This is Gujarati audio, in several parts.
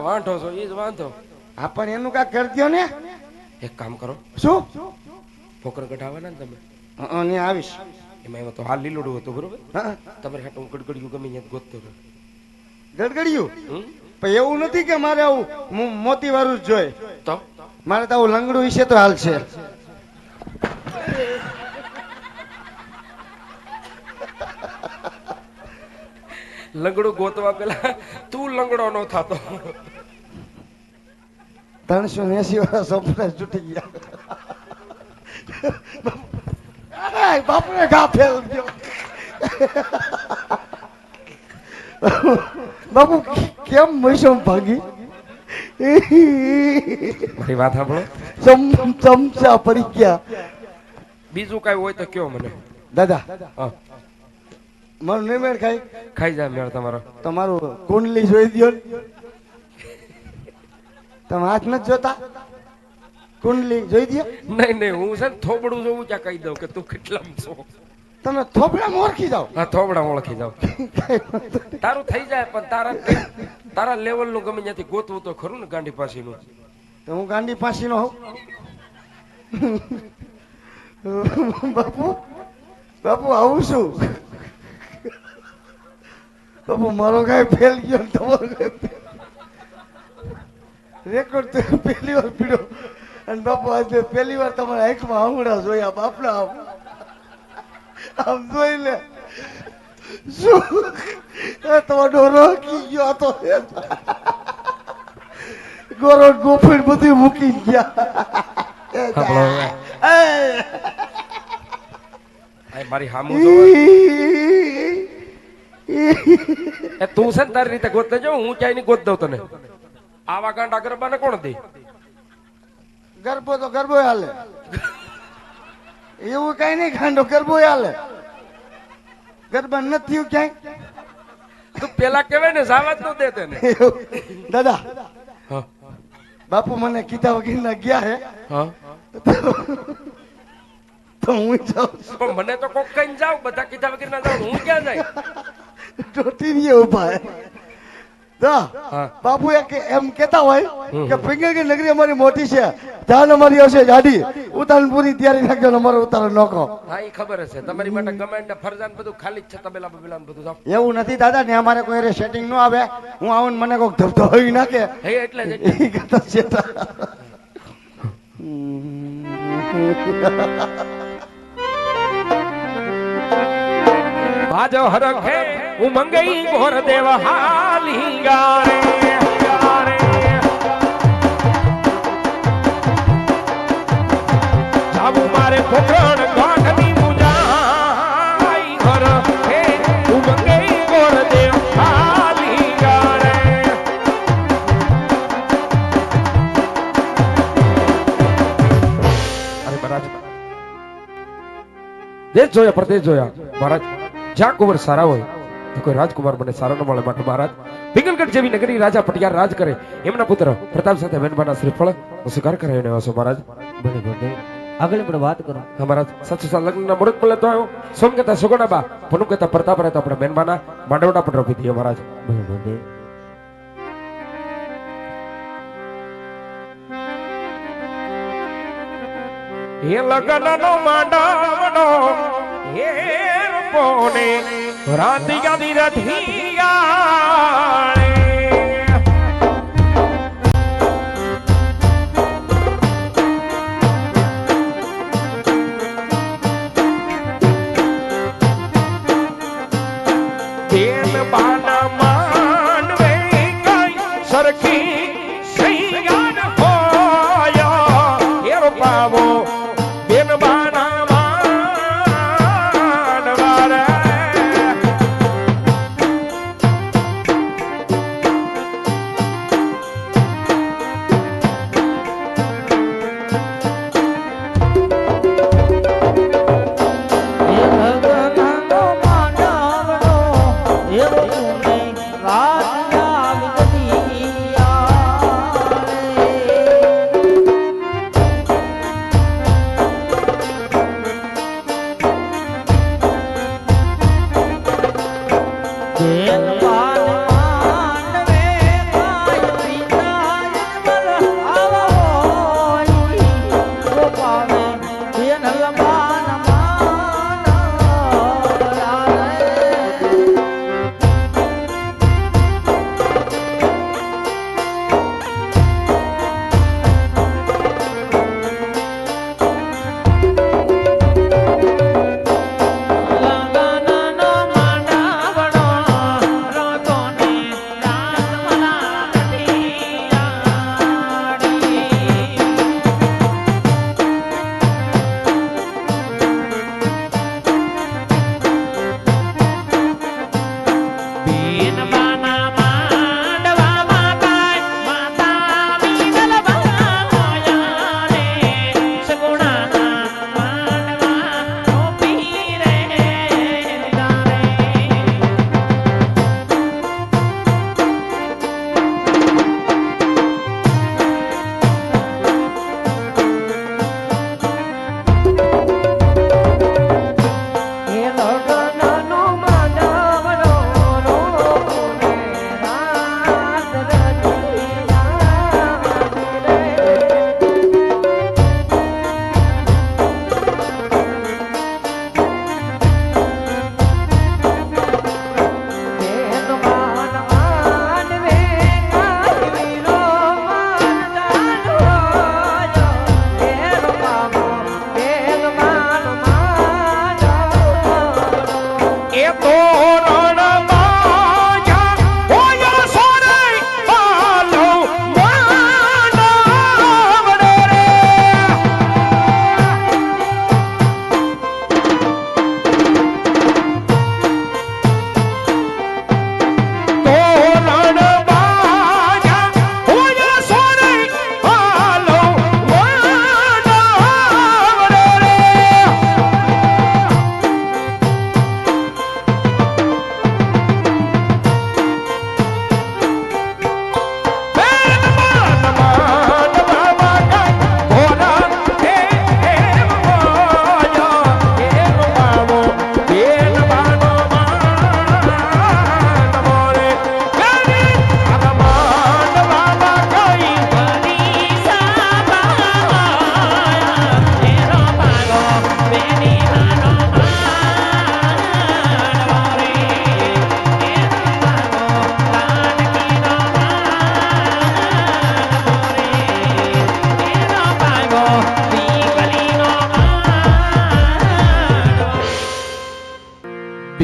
વાંઢો છો ઈ જ વાંધો. હા પણ એનું કાંઈક કરી દ્યો ને. એક કામ કરો, શું ફોકર કઢાવવાના ને તમે ને આવીશ. એમાં તો હાલ લીલોડું હતું બરોબર. હા તમારે હાટું હું ગડગડિયું ગમે ત્યાં ગોતતો રહ્યો. ગડગડિયું પણ એવું નથી કે મારે આવું મોતી વાળું જ જોઈએ. તો મારે તો આવું લંગડું વિશે તો હાલ છે. લંગડું ગોતવા પેલા તું લંગડો નો થાતો. 380 વાળા સોપડા તૂટી ગયા. બાપરે ઘા ફેલ ગયો. બાપુ કેમ મૈસમ ભાગી? મારી વાત સાંભળો, ચમચા પડી ગયા. બીજું કઈ હોય તો કયો મને. દાદા હા મારું નિમેળ ખાઈ ખાઈ જાય મેળ તમારો. તમારું કુંડલી જોઈ દો. તમે હાથ નથી જોતા? કુંડલી જોઈ દો. નહીં નહીં, હું છે ને થોબડું જોઉં ત્યાં કહી દઉં કે તું કેટલા છો. તમે થોપડામાં ઓળખી જાઓ. હા થોબડા ઓળખી જાવ. તારું થઈ જાય પણ તારા લેવલ નું ગમે ત્યાંથી ગોતવું તો ખરું ને ગાંડી પાસીનું. તો હું ગાંડી પાસીનો હોઉં. બાપુ બાપુ આવું છું. બાપુ મારો કાંઈ ફેલ ગયો ને તમારો રેકોર્ડ તો પહેલી વાર પીડ્યો. અને બાપુ આજે પહેલી વાર તમારા આંખમાં આંગળા જોયા. બાપડા આમ જોઈ લે. શું તમારો ડોરો કી ગયો તો ગોરો ગોફડ બધું મૂકી ગયા. મારી હામું જો તું છે ને તારી રીતે ગોતતે જો, હું ક્યાંય નહીં ગોત દઉં તને. આવા ગાંડા ગરબાને કોણ દે? ગરબો તો ગરબો હાલે, એવું કઈ નહીં. ગાંડો ગરબો હાલે, ગરબા નથી ક્યાંય. તું પેલા કેવાય ને સાવા જ ન દે તને. દાદા બાપુ મને કીધા વગર ના ગયા હે. તો હું જાઉં છું. પણ મને તો કોક કઈ જાવ, બધા કીધા વગર ના જાવ, હું ક્યાં જાય? ટોટી ઉભા હે. બાપુ એમ કેતા હોય કે ફિંગર નગરી અમારી મોટી છે, જાન અમારી હશે જાડી, ઉતારણ પૂરી તૈયારી રાખજો, અમારો ઉતારણ નોખો. હા એ ખબર હશે તમારી માટે ગમે ફરજાન બધું ખાલી જ છે. તબેલા બબેલા બધું જાવ. એવું નથી દાદા, ને અમારે કોઈ સેટિંગ ન આવે. હું આવું મને કોઈક ધબધો હોય નાખે એટલે જ આજો હરખે ઉમંગઈ ઘોર દેવ હાલી ગારે જાવું મારે પોકરણ ગાંઠની મુજાઈ ઘર હે ઉમંગઈ ઘોર દેવ હાલી ગારે. અરે મહારાજ દેશ જોયા પ્રદેશ જોયા મહારાજ. જ્યાં કુંવર સારા હોય તો કોઈ રાજકુમાર મને સારો ન મળે, માટે મહારાજ પિંગલગઢ જેવી નગરી રાજા પટિયાર રાજ કરે, એમના પુત્ર પ્રતાપ સાથે વેનબાના શ્રીફળ હું સ્વીકાર કરાવીને આવ્યો છું મહારાજ. આગળ પણ વાત કરો. મહારાજ સાચું સાલ લગ્નના મુહૂર્ત મળે તો આવ્યો. સોમ કહેતા સુગોડાબા, ભનુ કહેતા પ્રતાપ રહેતા આપણે વેનબાના માંડવડા પણ રોપી દઈએ મહારાજ. એ લગ્નનો માંડવડો એ પોને રાતી ગાદી રઠિયાળે બેન બાના માંડવે કઈ સરખી સૈયાન હોયા એ રૂપાવો બેન બાના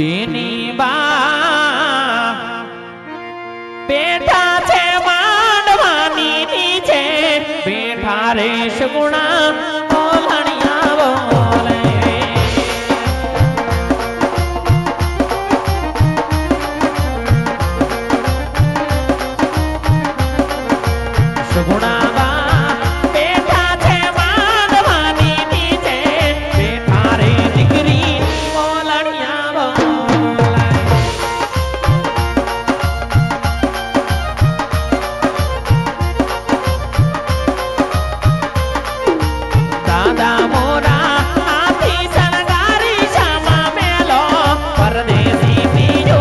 બેની બા બેઠા છે માંડવાની નીચે બેઠા રે સગુણા બોલણિયા બોલે સગુણા બા બેઠા છે માંડવાની નીચે બેઠા રે દીકરી બોલણિયા બોલે દાદા મોરા હાથી શણગારી શામા મેલો પરદેશી બીજો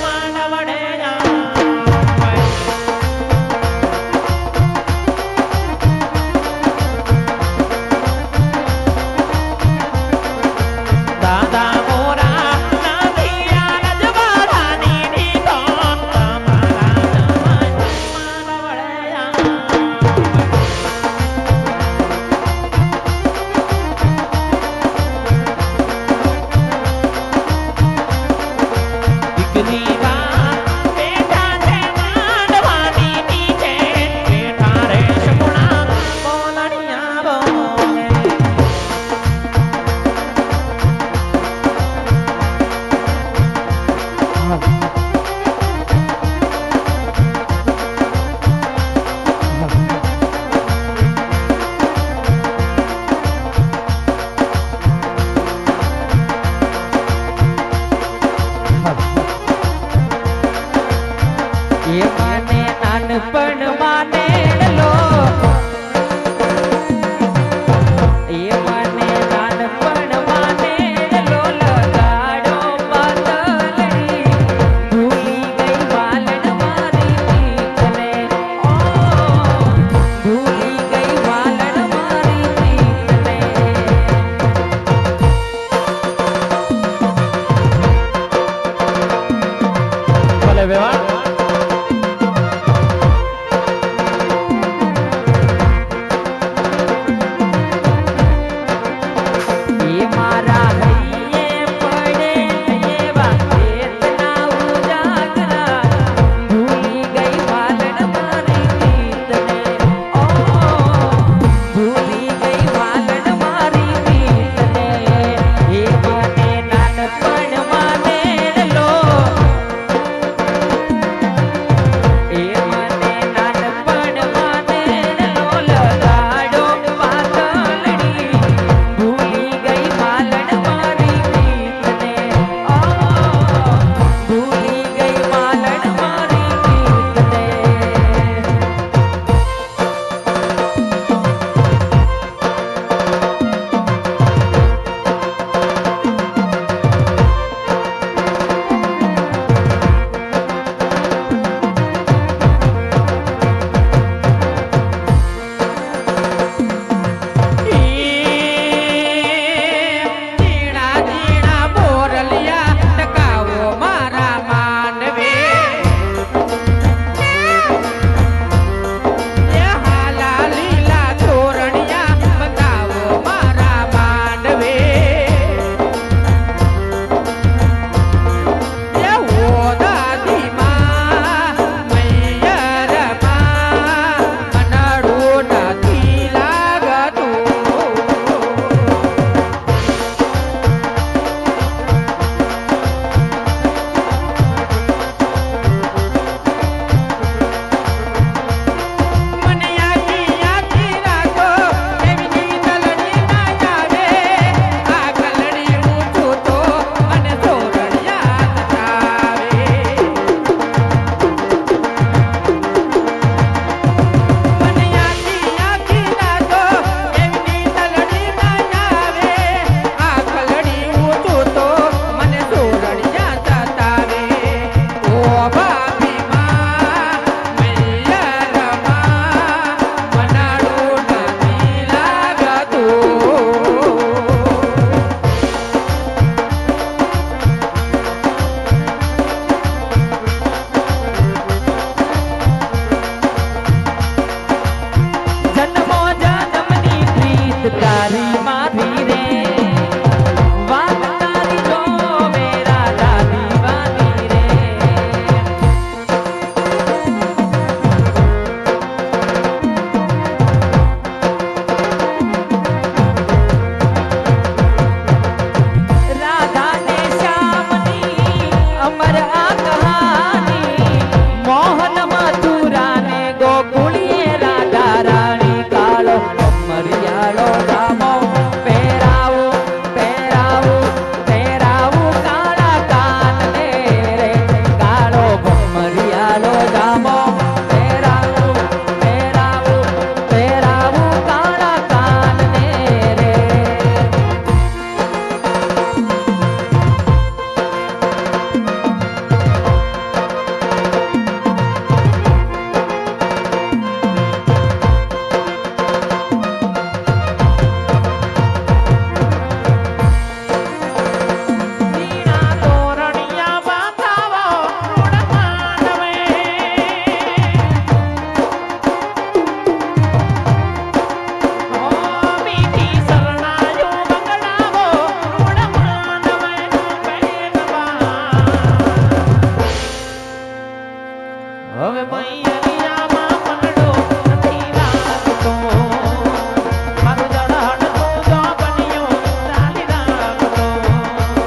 માનવડે જાય દાદા મોરા નાથિયા રજવાડાની નીતો તમારા જમાઈ માનવડે જાય દીકરી બા બેઠા છે માંડવાની નીચે બેઠા રે સગુણા બોલણિયા બોલે એ મને નાનપણ